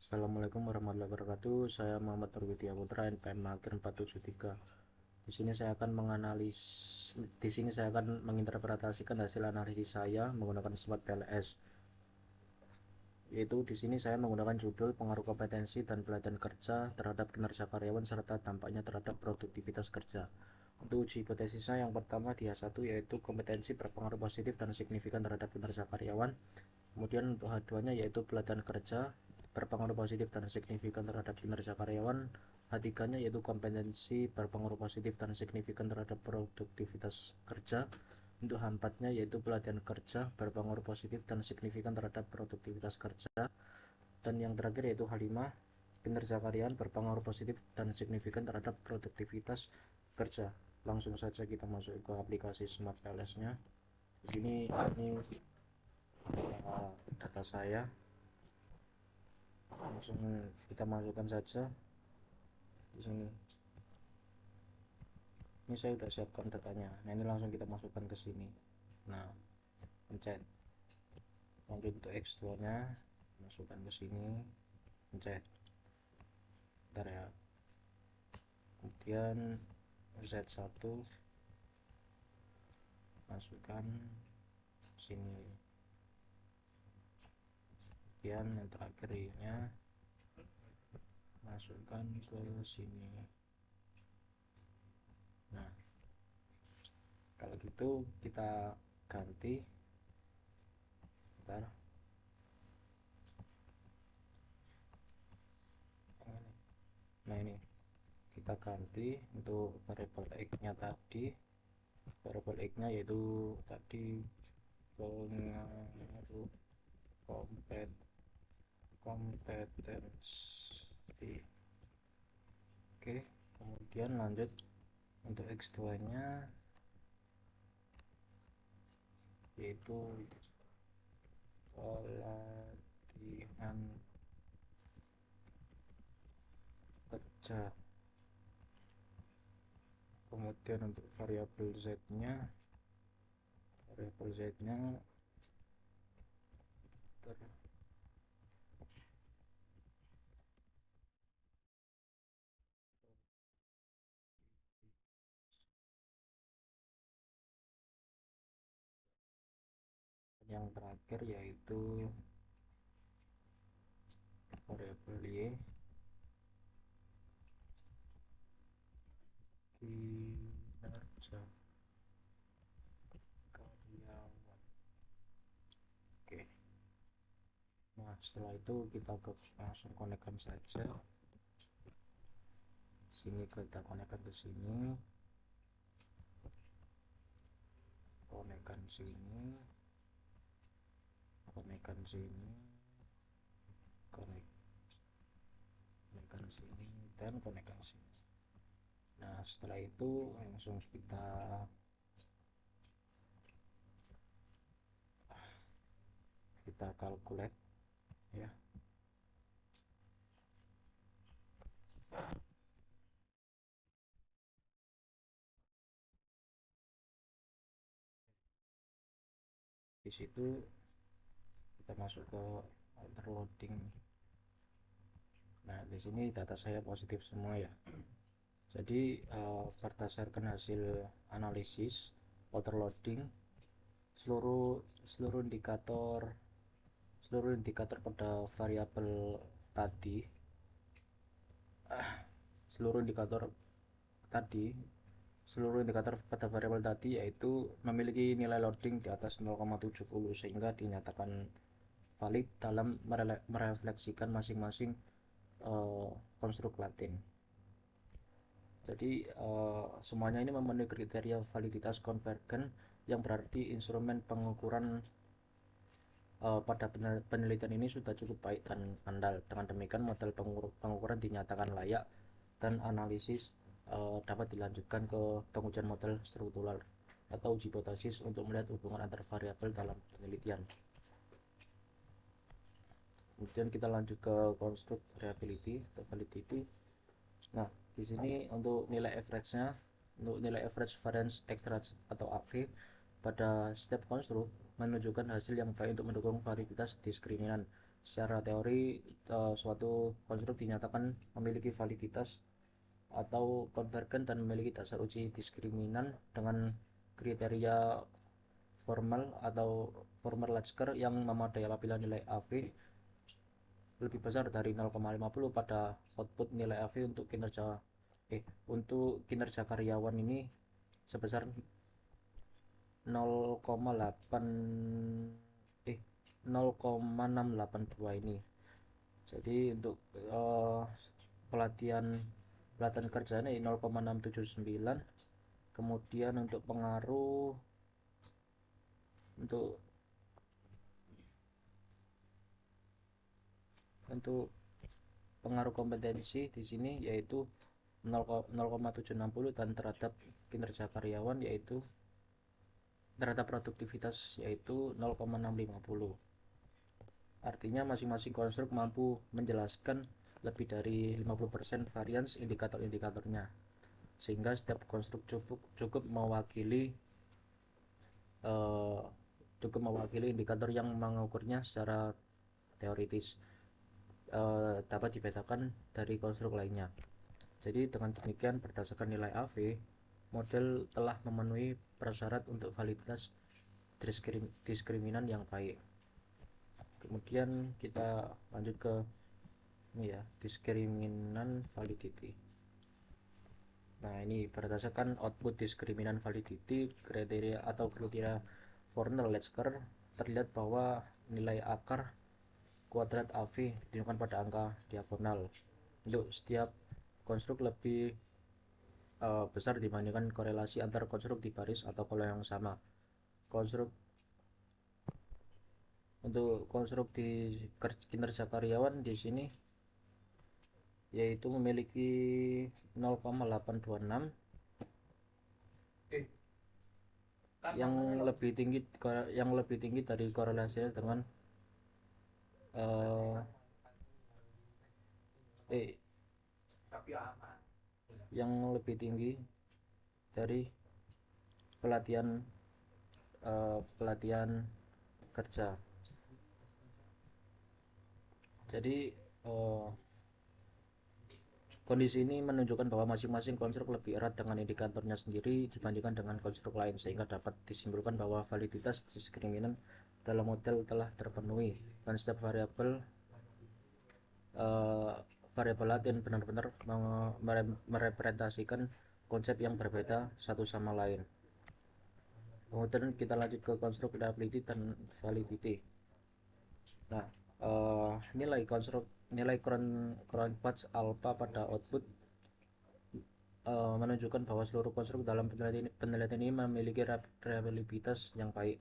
Assalamualaikum warahmatullahi wabarakatuh. Saya Muhammad Nur Widya Putra, NPM Mager 473. Di sini saya akan menginterpretasikan hasil analisis saya menggunakan SWOT PLS. Yaitu di sini saya menggunakan judul pengaruh kompetensi dan pelatihan kerja terhadap kinerja karyawan serta dampaknya terhadap produktivitas kerja. Untuk uji hipotesisnya yang pertama di H1 yaitu kompetensi berpengaruh positif dan signifikan terhadap kinerja karyawan. Kemudian untuk H2-nya yaitu pelatihan kerja berpengaruh positif dan signifikan terhadap kinerja karyawan. H3-nya yaitu kompetensi berpengaruh positif dan signifikan terhadap produktivitas kerja. Untuk H4-nya yaitu pelatihan kerja berpengaruh positif dan signifikan terhadap produktivitas kerja. Dan yang terakhir yaitu H5, kinerja karyawan berpengaruh positif dan signifikan terhadap produktivitas kerja. Langsung saja kita masuk ke aplikasi Smart PLS-nya. Di sini ini data saya, langsung kita masukkan saja di sini. Ini saya sudah siapkan datanya. Nah, ini langsung kita masukkan ke sini. Nah, pencet. Lanjut untuk X2-nya, masukkan ke sini, pencet. Bentar ya. Kemudian Z1 masukkan sini. Kemudian yang terakhir nya masukkan ke sini. Nah, kalau gitu kita ganti. Bentar. Nah, ini kita ganti untuk variabel x nya tadi. Variabel x nya yaitu tadi pengaruh kompetensi. Oke, kemudian lanjut untuk x2 nya yaitu pelatihan kerja. Kemudian untuk variabel z nya yang terakhir yaitu variabel y kinerja karyawan. Oke, nah setelah itu kita langsung konekkan saja sini, kita konekkan ke sini, konekkan sini, konekkan sini, konekkan sini, dan konekkan sini. Nah setelah itu langsung kita calculate ya. Di situ kita masuk ke overloading. Nah di sini data saya positif semua ya. Jadi berdasarkan hasil analisis overloading, seluruh indikator pada variabel tadi, seluruh indikator tadi seluruh indikator pada variabel tadi yaitu memiliki nilai loading di atas 0,70 sehingga dinyatakan valid dalam merefleksikan masing-masing konstruk Latin. Jadi semuanya ini memenuhi kriteria validitas konvergen, yang berarti instrumen pengukuran pada penelitian ini sudah cukup baik dan andal. Dengan demikian model pengukuran dinyatakan layak dan analisis dapat dilanjutkan ke pengujian model struktural atau uji hipotesis untuk melihat hubungan antar variabel dalam penelitian. Kemudian kita lanjut ke konstruk reliability atau validity. Nah, di sini untuk nilai average-nya, untuk nilai average variance extra atau AV pada setiap konstruk menunjukkan hasil yang baik untuk mendukung validitas diskriminan secara teori suatu konstruk dinyatakan memiliki validitas atau konvergen dan memiliki dasar uji diskriminan dengan kriteria formal atau formal Lasker yang memadai apabila nilai AV lebih besar dari 0,50 pada output nilai AV untuk kinerja karyawan ini sebesar 0,8 0,682 ini. Jadi untuk pelatihan kerjanya 0,679. Kemudian untuk pengaruh untuk pengaruh kompetensi di sini yaitu 0,760 dan terhadap kinerja karyawan yaitu terhadap produktivitas yaitu 0,650. Artinya masing-masing konstruk mampu menjelaskan lebih dari 50% varians indikator-indikatornya, sehingga setiap konstruk cukup mewakili indikator yang mengukurnya secara teoritis, dapat dibedakan dari konstruk lainnya. Jadi dengan demikian berdasarkan nilai AV, model telah memenuhi prasyarat untuk validitas diskriminan yang baik. Kemudian kita lanjut ke diskriminan validity. Nah, ini berdasarkan output diskriminan validity kriteria Fornell-Lasker terlihat bahwa nilai akar kuadrat AV ditentukan pada angka diagonal untuk setiap konstruk lebih besar dibandingkan korelasi antar konstruk di baris atau kolom yang sama. Untuk konstruk di kinerja karyawan di sini yaitu memiliki 0,826 yang lebih tinggi dari korelasinya dengan yang lebih tinggi dari pelatihan kerja. Jadi kondisi ini menunjukkan bahwa masing-masing konstruk lebih erat dengan indikatornya sendiri dibandingkan dengan konstruk lain, sehingga dapat disimpulkan bahwa validitas diskriminan dalam model telah terpenuhi dan setiap variabel lain benar-benar merepresentasikan konsep yang berbeda satu sama lain. Kemudian kita lanjut ke konstruk reliability dan validity. Nah, nilai Cronbach's alpha pada output menunjukkan bahwa seluruh konstruk dalam penelitian ini memiliki reliabilitas yang baik.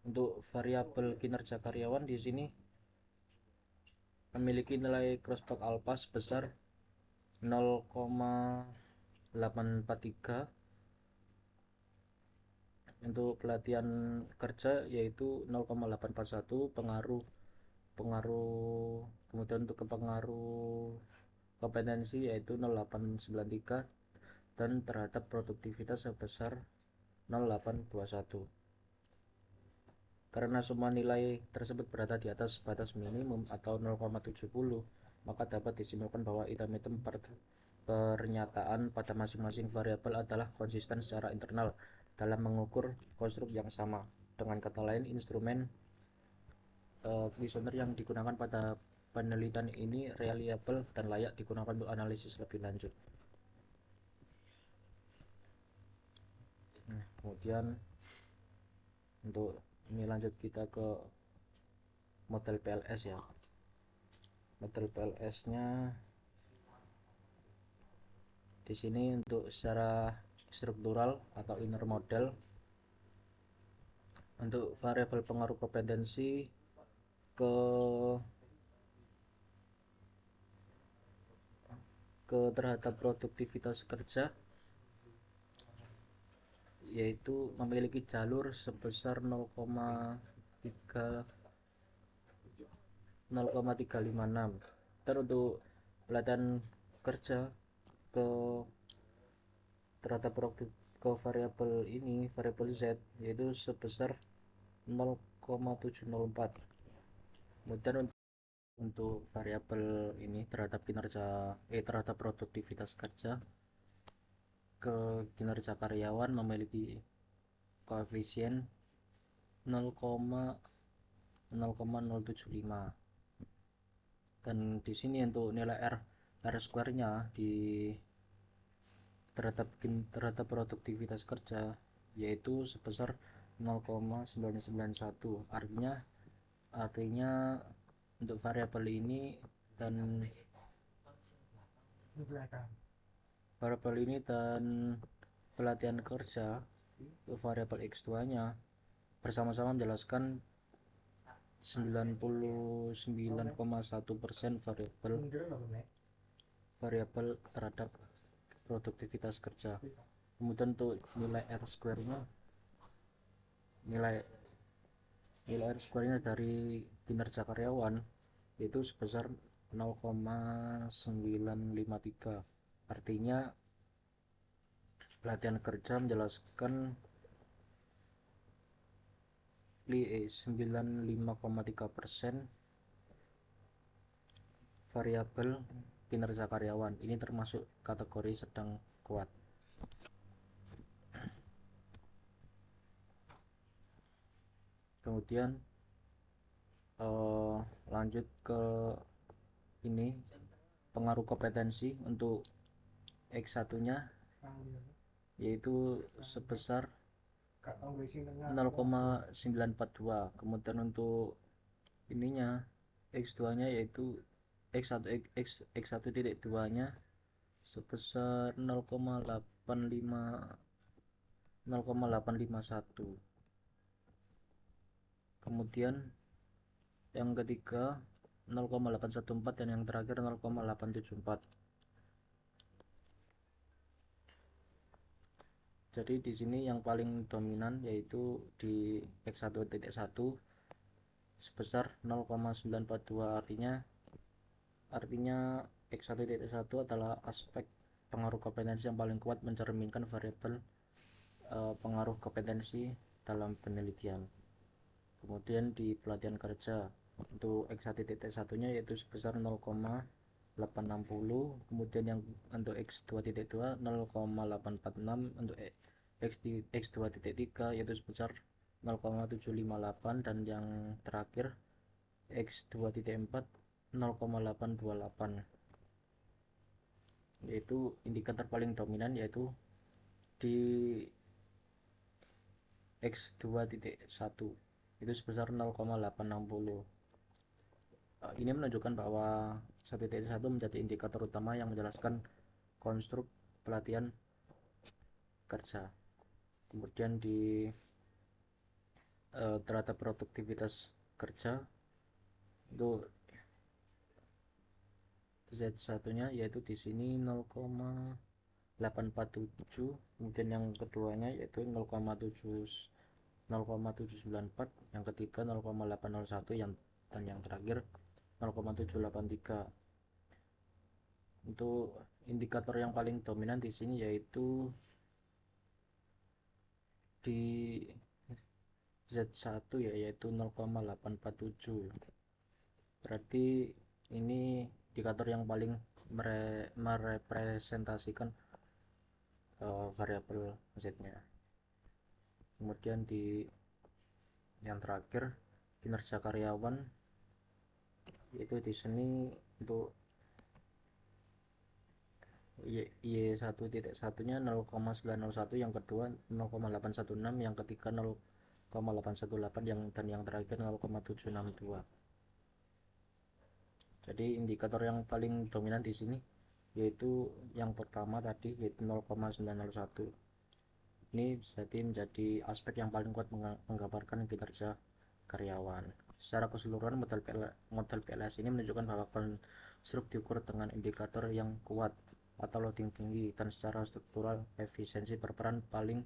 Untuk variabel kinerja karyawan di sini memiliki nilai Cronbach alpha sebesar 0,843. Untuk pelatihan kerja yaitu 0,841, kemudian untuk pengaruh kompetensi yaitu 0,893 dan terhadap produktivitas sebesar 0,821. Karena semua nilai tersebut berada di atas batas minimum atau 0,70, maka dapat disimpulkan bahwa item-item pernyataan pada masing-masing variabel adalah konsisten secara internal dalam mengukur konstruk yang sama. Dengan kata lain, instrumen kuesioner yang digunakan pada penelitian ini reliable dan layak digunakan untuk analisis lebih lanjut. Nah, kemudian untuk ini lanjut kita ke model PLS ya. Model PLS-nya di sini untuk secara struktural atau inner model untuk variabel pengaruh kompetensi terhadap produktivitas kerja yaitu memiliki jalur sebesar 0,356 dan untuk pelatihan kerja terhadap variabel Z yaitu sebesar 0,704. Kemudian untuk variabel ini terhadap terhadap produktivitas kerja ke kinerja karyawan memiliki koefisien 0,075, dan di sini untuk nilai R square-nya di terhadap produktivitas kerja yaitu sebesar 0,991. Artinya untuk variabel ini dan pelatihan kerja untuk variabel X2 nya bersama-sama menjelaskan 99,1% variabel terhadap produktivitas kerja. Kemudian untuk nilai R square nya nilai R square nya dari kinerja karyawan yaitu sebesar 0,953. Artinya pelatihan kerja menjelaskan 95,3% variabel kinerja karyawan. Ini termasuk kategori sedang kuat. Kemudian lanjut ke ini pengaruh kompetensi untuk X1 nya yaitu sebesar 0,942. Kemudian untuk ininya X2 nya yaitu X1.2 nya sebesar 0,851. Kemudian yang ketiga 0,814 dan yang terakhir 0,874. Jadi di sini yang paling dominan yaitu di X1.1 sebesar 0,942. Artinya X1.1 adalah aspek pengaruh kompetensi yang paling kuat mencerminkan variabel pengaruh kompetensi dalam penelitian. Kemudian di pelatihan kerja untuk X1.1 nya yaitu sebesar 0,860. Kemudian yang untuk X2.2 0,846. Untuk X2.3 yaitu sebesar 0,758, dan yang terakhir X2.4 0,828. Yaitu indikator paling dominan yaitu di X2.1 itu sebesar 0,860. Ini menunjukkan bahwa 1.1 menjadi indikator utama yang menjelaskan konstruk pelatihan kerja. Kemudian di terhadap produktivitas kerja itu Z1 nya yaitu di sini 0,847. Kemudian yang keduanya yaitu 0,794, yang ketiga 0,801, dan yang terakhir 0,783. Untuk indikator yang paling dominan di sini yaitu di Z1 ya, yaitu 0,847. Berarti ini indikator yang paling merepresentasikan variabel Z-nya. Kemudian di yang terakhir kinerja karyawan yaitu di sini untuk Y1.1 nya 0,901, yang kedua 0,816, yang ketiga 0,818, dan yang terakhir 0,762. Jadi indikator yang paling dominan di sini yaitu yang pertama tadi yaitu 0,901. Ini jadi menjadi aspek yang paling kuat menggambarkan kinerja karyawan. Secara keseluruhan model PLS ini menunjukkan bahwa konstruk diukur dengan indikator yang kuat atau loading tinggi, dan secara struktural efisiensi berperan paling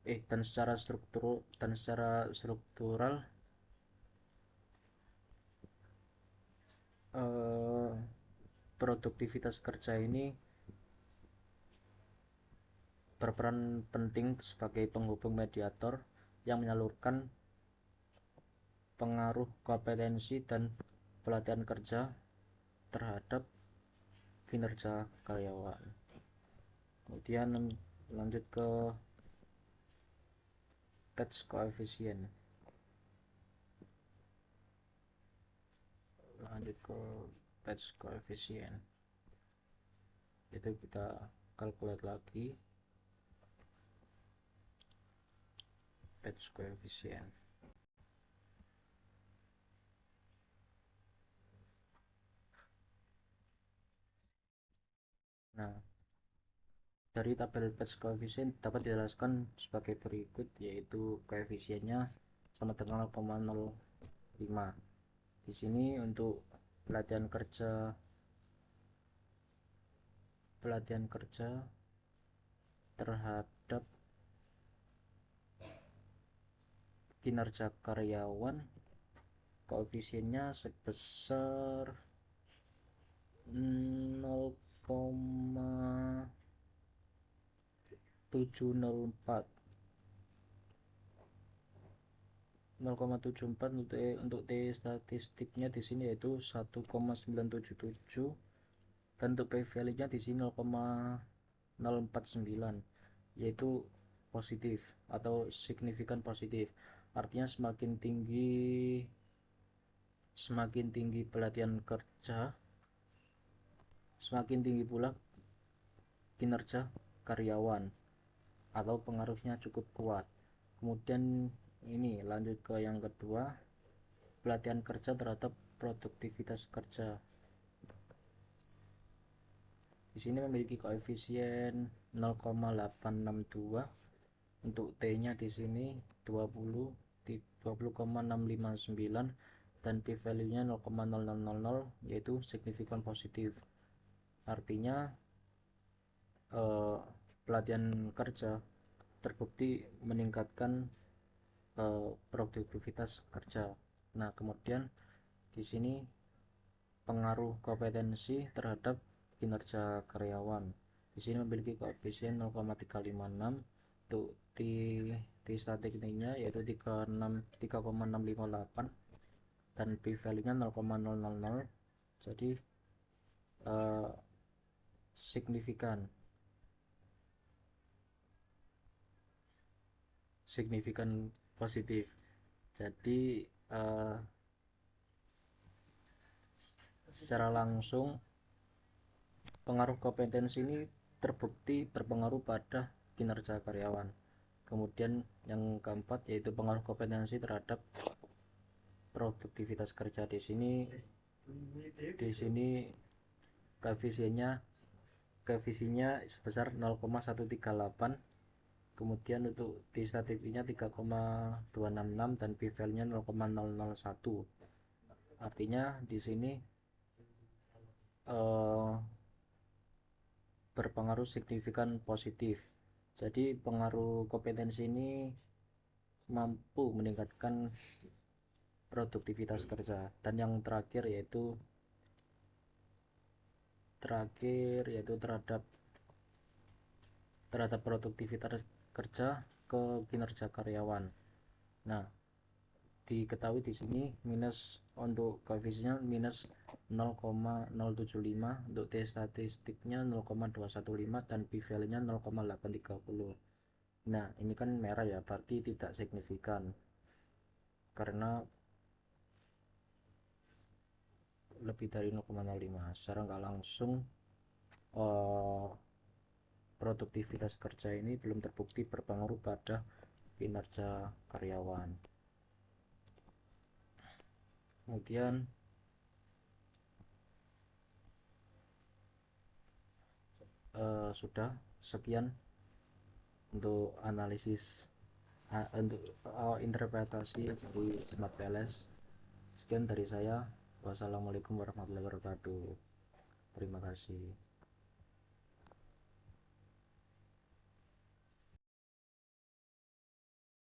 dan secara struktural produktivitas kerja ini berperan penting sebagai penghubung mediator yang menyalurkan pengaruh kompetensi dan pelatihan kerja terhadap kinerja karyawan. Kemudian lanjut ke batch coefficient. Itu kita calculate lagi batch coefficient. Nah, dari tabel batch coefficient dapat dijelaskan sebagai berikut, yaitu koefisiennya sama dengan 0,05. Di sini untuk pelatihan kerja terhadap kinerja karyawan, koefisiennya sebesar 0,704 untuk T statistiknya di sini yaitu 1,977, dan untuk P value-nya di sini 0,049, yaitu positif atau signifikan positif. Artinya semakin tinggi pelatihan kerja, semakin tinggi pula kinerja karyawan atau pengaruhnya cukup kuat. Kemudian ini lanjut ke yang kedua, pelatihan kerja terhadap produktivitas kerja. Di sini memiliki koefisien 0,862, untuk T-nya di sini 20,659, dan P value-nya 0,0000, yaitu signifikan positif. Artinya pelatihan kerja terbukti meningkatkan produktivitas kerja. Nah, kemudian di sini pengaruh kompetensi terhadap kinerja karyawan. Di sini memiliki koefisien 0,356, untuk T statistiknya yaitu 3,658, dan P value-nya 0,000. Jadi signifikan positif. Jadi secara langsung pengaruh kompetensi ini terbukti berpengaruh pada kinerja karyawan. Kemudian yang keempat yaitu pengaruh kompetensi terhadap produktivitas kerja. Di sini koefisiennya sebesar 0,138, kemudian untuk T statistiknya 3,266, dan P value-nya 0,001. Artinya di sini berpengaruh signifikan positif. Jadi pengaruh kompetensi ini mampu meningkatkan produktivitas kerja. Dan yang terakhir yaitu terhadap produktivitas kerja ke kinerja karyawan. Nah, diketahui di sini minus untuk koefisiennya minus 0,075, untuk T statistiknya 0,215, dan P value-nya 0,830. Nah, ini kan merah ya, berarti tidak signifikan karena lebih dari 0,05. Secara nggak langsung produktivitas kerja ini belum terbukti berpengaruh pada kinerja karyawan. Kemudian sudah sekian untuk analisis untuk interpretasi dari Smart PLS. Sekian dari saya. Wassalamualaikum warahmatullahi wabarakatuh. Terima kasih.